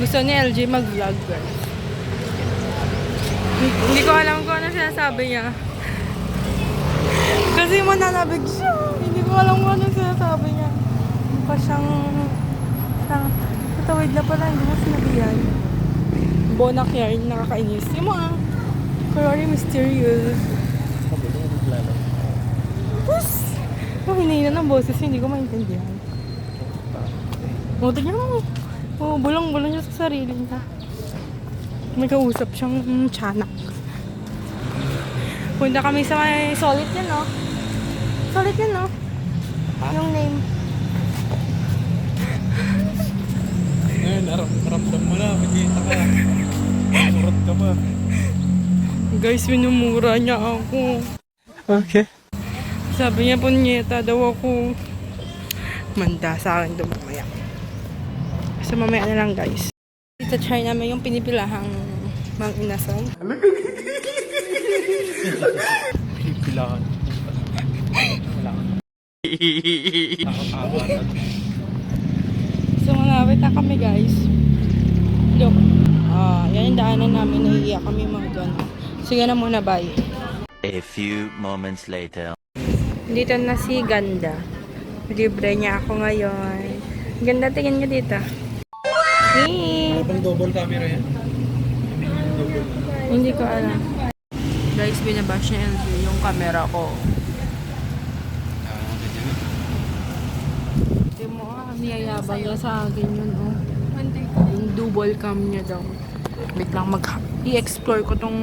Gusto ni LG mag-vlog, guys. Hindi ko alam kung ano sinasabi niya. Kasi mananabig siya. Hindi ko alam kung ano sinasabi niya. Mukha siyang tatawid na pala. Hindi mo sinabihan. Bonak yarn, nakakainis. Yung mga very mysterious. Tapos, hinihina ng boses, hindi ko maintindihan. O, tignan mo. O, bulong-bulong niya sa sarili niya. May kausap siyang tiyanak. Punta kami sa may solid niya, no? Solid niya, no? Yung name. Ngayon, naramdam mo na. Magkita ka. Surot ka pa. Guys, minumura niya ako. Okay. Sabi niya, punyeta daw ako. Manda sa akin doon mamaya. So, mamaya na lang, guys. Dito try namin yung pinipilahang mang inasal. Pipilahan. So, malapit na kami, guys. Look. Yan yung daanan namin. Naiiyak kami mga gano'n. Sige na muna, bye. A few moments later. Dito na si Ganda. Libre niya ako ngayon. Ganda, tingin ka dito. Hey! Ano bang double camera yan? Hindi ko alam. Guys, binabash niya yung camera ko. Hindi mo niyayabang niya sa akin yun, oh. Yung double cam niya daw. Wait lang, i-explore ko tong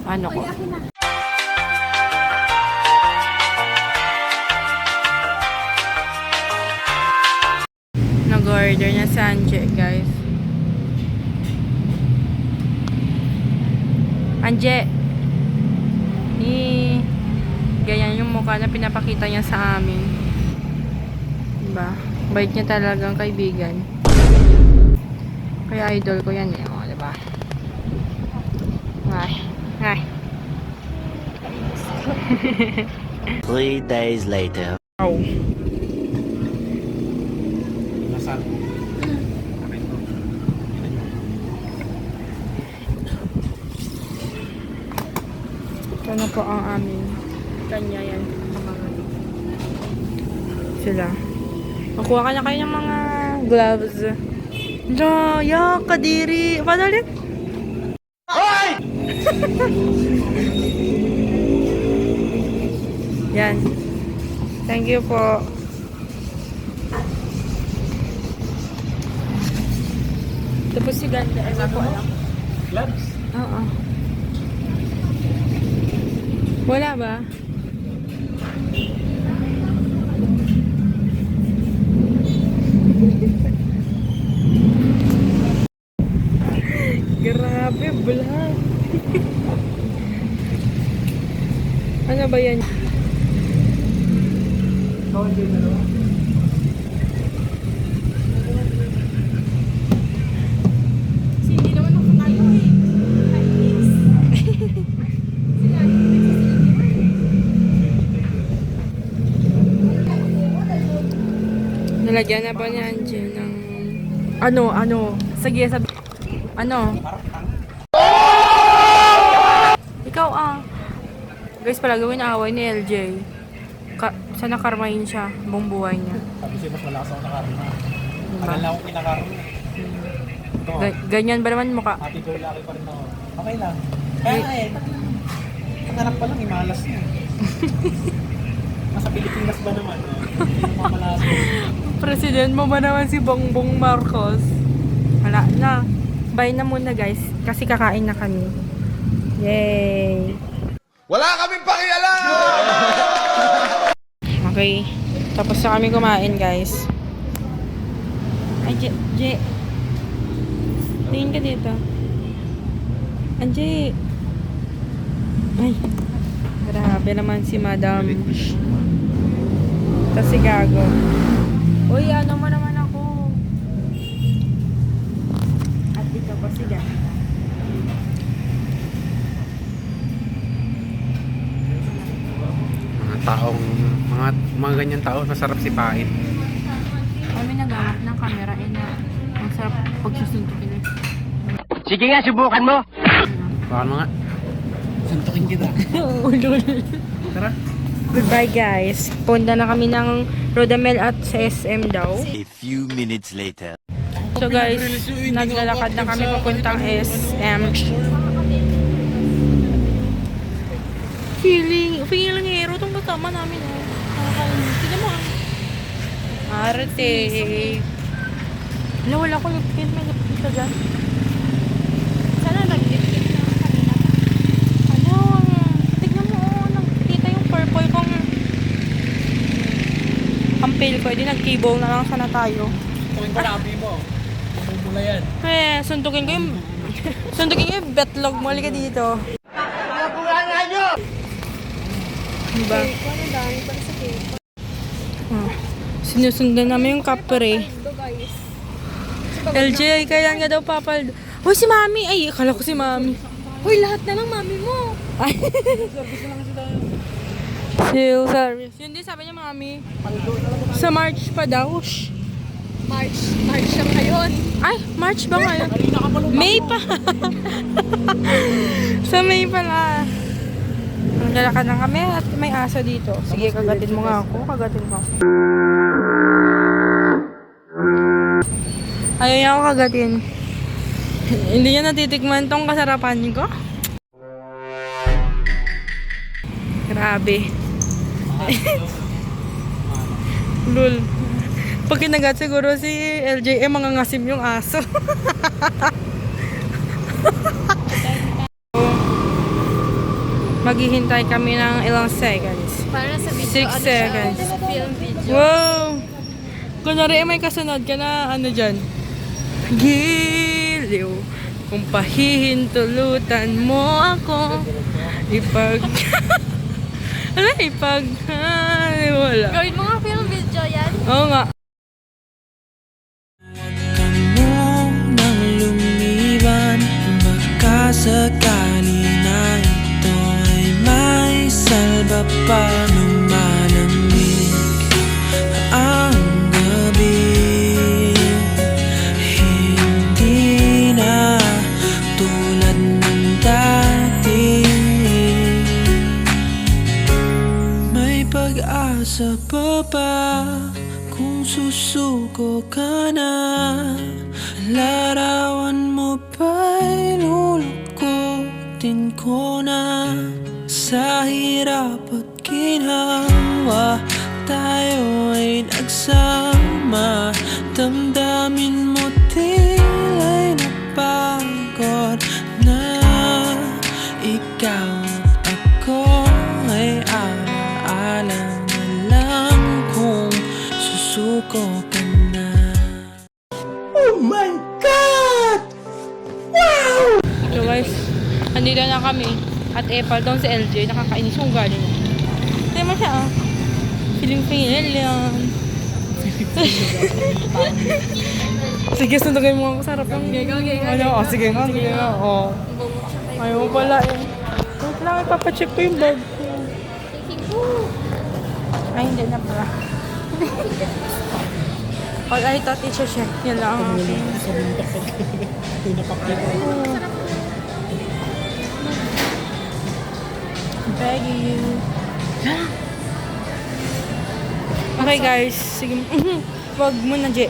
ano ko. Nag-order niya Sanje, guys. Anje! Ganyan yung mukha na pinapakita niya sa amin. Diba? Bait niya talagang kaibigan. Kaya idol ko yan eh. O, diba? Ay. Ay. 3 days later. Oh. Nasaan? Ito na po ang aming kanya yan. Sila. Makuha ka na kayo ng mga gloves. Ya, kadiri. Paano ulit? Hoy! Yan. Thank you po. Tapos si Ganda. Ano po alam? Gloves? Oo. Wala ba? Grabe, vlog. Ano ba yan? Hindi naman ako tayo eh. Nalagyan na ba ni Angie ng ano? Sige, sabi. Ano? Ikaw guys, pala gawin away ni LJ. Sana karmahin siya buong buhay niya. Sabi siya mas malakas ako nakarma. Diba? Tagal na akong kinakarma. Ito, Ganyan ba naman mukha? ate girl laki pa rin ako. Okay lang. Kaya nga eh. Ang harap pa lang, imalas niya. Nasa Pilipinas ba naman? Hindi mo malakas. President mo ba naman si Bongbong Marcos? Wala na. Bye na muna, guys. Kasi kakain na kami. Yay! Wala kaming pakialam! Okay. Tapos na kami kumain, guys. Ay, Je. Tingin ka dito. Anje. Ay. Grabe naman si Madam. Tapos si Gago. Uy, ano mo naman ako. At dito pa si Gago. Mga ganyan tao, masarap sipain. Kami naghanap ng camera na ang sarap pag Suntukin na. Sige nga, subukan mo! Baka mga. Suntukin kita. Tara. Goodbye guys. Punta na kami ng Rodamel at sa SM daw. A few minutes later. So guys, naglalakad na kami papuntang SM. Feeling hero itong kasama namin. Nakakalimutan. Tignan mo ah. Arte. Wala ko lipkin. May lipkin ka dyan. Sana nag-lipkin na kanina. Ano? Tignan mo oh. Nakikita yung purple kong ang pale ko. Hindi nag-cable na lang sana tayo. Tuwing palabi mo. Bumula yan. Suntukin ko yung betlog mo. Halika dito. Diba? Sinusundan namin yung kapre. LJ, kaya nga daw papal. Hoy, si Mami! Ay, akala ko si Mami. Hoy, lahat na lang Mami mo. Ay. Chill service. Yun din sabi niya Mami. Sa March pa daw. Shh. March siya ngayon. Ay, March ba ngayon? May pa. Sa May pala. Naglalakad na kami at may aso dito. Sige, kagatin mo nga ako. Kagatin mo ako. Ayaw niya ako kagatin. Hindi niya natitikman tong kasarapan ko. Grabe. Lul. Pag kinagat siguro si LJ, mangangasim yung aso. Maghihintay kami ng ilang seconds. Para sa video. 6 seconds. Film video. Wow! Kunwari may kasunod ka na ano dyan. Giliw, kung pahihintulutan mo ako, wala. Gawin mo nga film video yan. Oo nga. Nang lumiban, baka sakali na ito ay may salba pa ng malamig ang gabi. Hindi na tulad ng dati, may pag-asa pa ba kung susuko ka na? Larawan mo ba'y lulukutin ko na? Sa hirap at ginhawa, tayo ay nagsama. Damdamin mo tila'y napagod na. Ikaw at ako ay alaala na lang kung susuko ka na. So guys, andito na kami. At epal doon si LJ. Nakakainis yung galing. Tignan mo siya ah. Feeling yan. Sige, sundukin mo ako. Sarap yung ano. Sige nga. Oh. Ayaw pala eh. Wait lang, ipapacheck ko yung bag ko. Ay, hindi na pala. All I thought it's a check. Yan lang ang aking. Beg you. Okay guys, sige. Wag mo na, Je.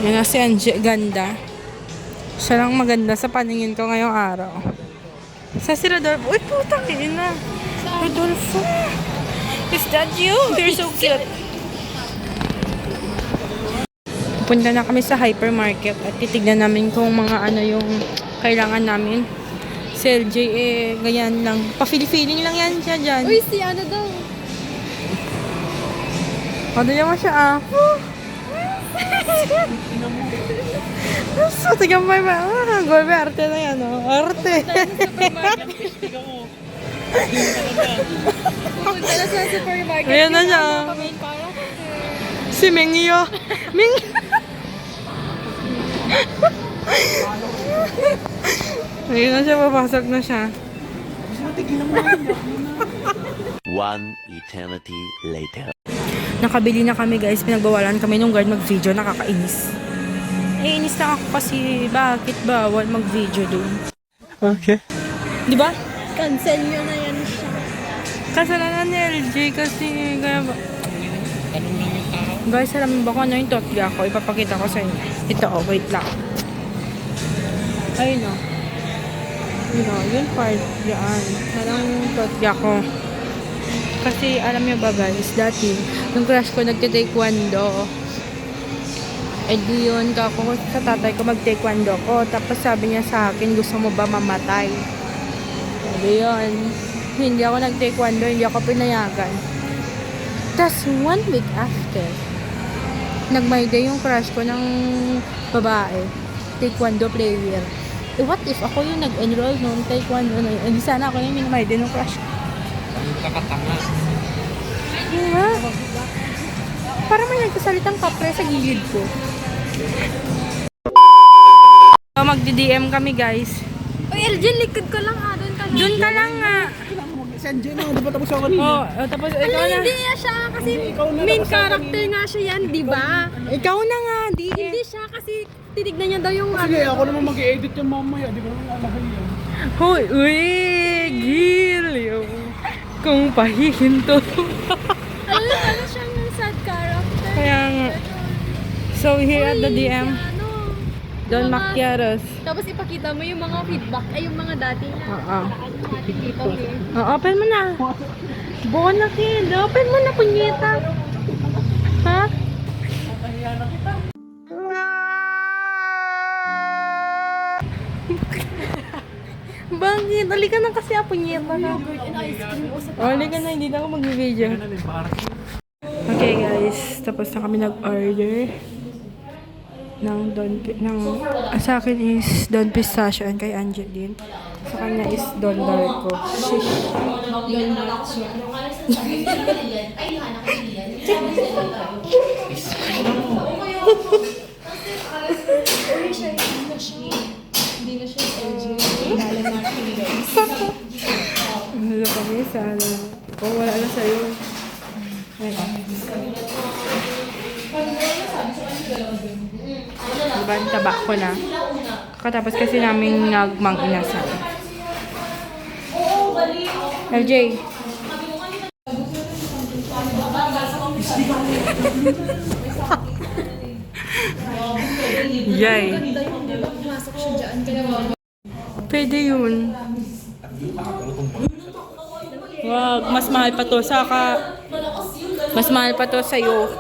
Yan na si Anje, ganda. Siya lang maganda sa paningin ko ngayong araw. Sa si Rodolfo. Uy, putang ina. Rodolfo. Is that you? You're so cute. Punta na kami sa hypermarket at titignan namin kung mga ano yung kailangan namin. Si LJ ganyan lang. Pa-feeling lang yan siya dyan. Uy, si ano daw? Ano naman siya ah. So, tignan mo ba? Golbe, arte na yan oh. Arte. Pupunta na sa supermarket. Ayan na siya. Si Mingyo. Ming. Ayun na siya, papasok na siya. One eternity later. Nakabili na kami guys, pinagbawalan kami nung guard mag-video, nakakainis. naiinis lang ako kasi bakit bawal mag-video dun. Okay. Di ba? Cancel nyo na yan siya. Kasalanan ni LJ kasi kaya ba? Tanong lang yung tao. Guys, alam mo ba kung ano yung totga ko? Ipapakita ko sa inyo. Ito, oh, wait lang. Ayun, oh. Yun, oh, yun part. Yan. Parang totga ko. Kasi, alam niyo ba guys, dati, nung crush ko nagte-taekwondo. Eh di yun, kako sa tatay ko mag-taekwondo ko. Tapos sabi niya sa akin, gusto mo ba mamatay? Sabi yun. Hindi ako nag-taekwondo, hindi ako pinayagan. Tapos, 1 week after, nag-my-day yung crush ko ng babae, taekwondo player. Eh, what if ako yung nag-enroll nung taekwondo na yun? Hindi sana ako yung my-day ng crush ko. Ang kakatanga. Diba? Parang may nagkasalitang kapre sa gilid ko. So, magdi-DM kami guys. Uy, LJ, likod ko lang doon ka lang. Doon ka lang nga. Saan dyan na? Di ba tapos ako kanina? Oh, tapos ikaw Ala, na. hindi siya kasi ikaw na, main tapos character nga siya yan, di ba? Ikaw na nga, di. Hindi siya kasi tinignan niya daw yung Sige, ako naman mag-i-edit yung mamaya. Di ba naman alagay yan? Hoy, uy, gilyo. Kung pahihinto. ano siyang sad character. Kaya nga. So, here at the Uy, DM, si ano, Don mga- Macchiaros. Tapos ipakita mo yung mga feedback, ay yung mga dati na Oo. natin dito. Open mo na. Buo na, kid. Open mo na, punyeta. Ha? Bakit? Halika na kasi, punyeta na. Halika na, hindi na ako mag-video. Okay guys, tapos na kami nag-order ng sa akin is Don Pistachio and kay Angeline. Sa kanya is Don Darko. Shish. Ano kami sa ano? Kung wala na sa'yo. Diba, ang taba ko na. Katapos kasi namin nagmang inasal. LJ. Yay. Pwede yun. Wag, mas mahal pa to mas mahal pa to sa'yo.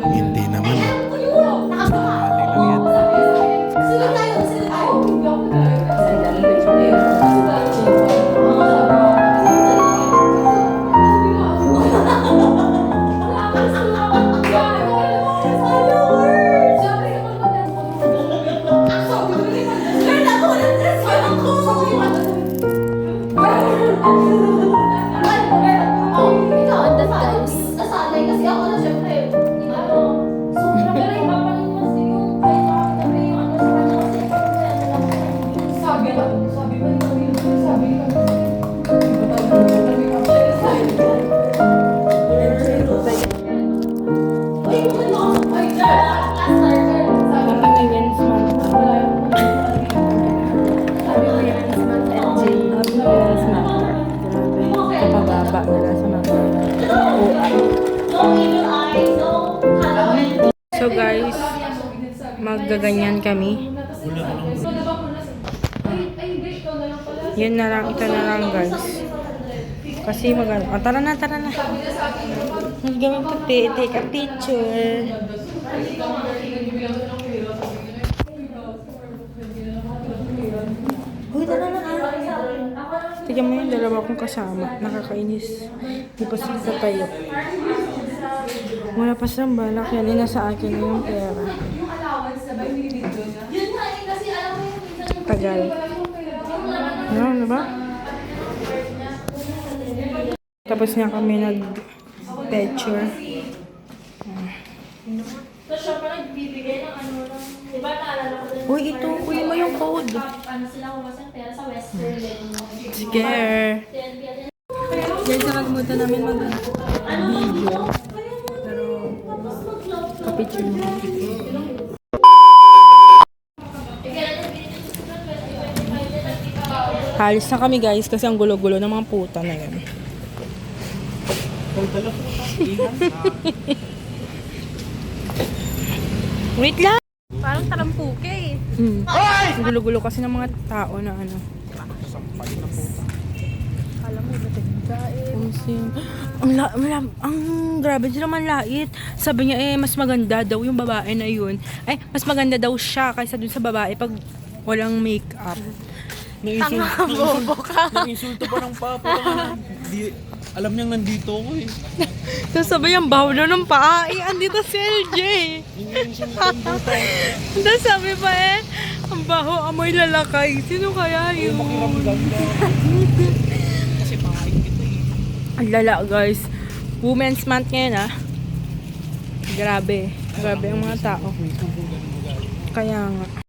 Hindi naman. So guys, maggaganyan kami. Yun na lang, ito na lang guys. Kasi tara na. Let's go to take a picture. Uy, tara na. Tignan mo yung dalawa kong kasama. Nakakainis. Di pa sila tatayo. Wala pa silang balak yan. Nasa akin na yung pera. Tagal. Ano ba? Tapos nga kami nag-picture. Uy, ito. Kunin mo yung code. Sige. Guys, nakalimutan namin mag-video. Pero, kapicture mo. Halis na kami guys kasi ang gulo-gulo ng mga puta na yun. Wait lang! Parang talampuke eh. Ang gulo-gulo kasi ng mga tao na ano. Alam mo, matagdain. Ang grabe din naman lait. Sabi niya mas maganda daw yung babae na yun. Ay, mas maganda daw siya kaysa dun sa babae pag walang makeup. Bobo ka. Insulto pa ng papa. Alam niyang nandito ako eh. Tapos sabi yung baho daw ng paa. Andito si LJ. Tapos sabi pa ang baho, amoy lalakay. Sino kaya yun? Kasi pangayag ito eh. Ang lala guys. Women's Month ngayon Grabe. Grabe ang mga tao. Kaya nga.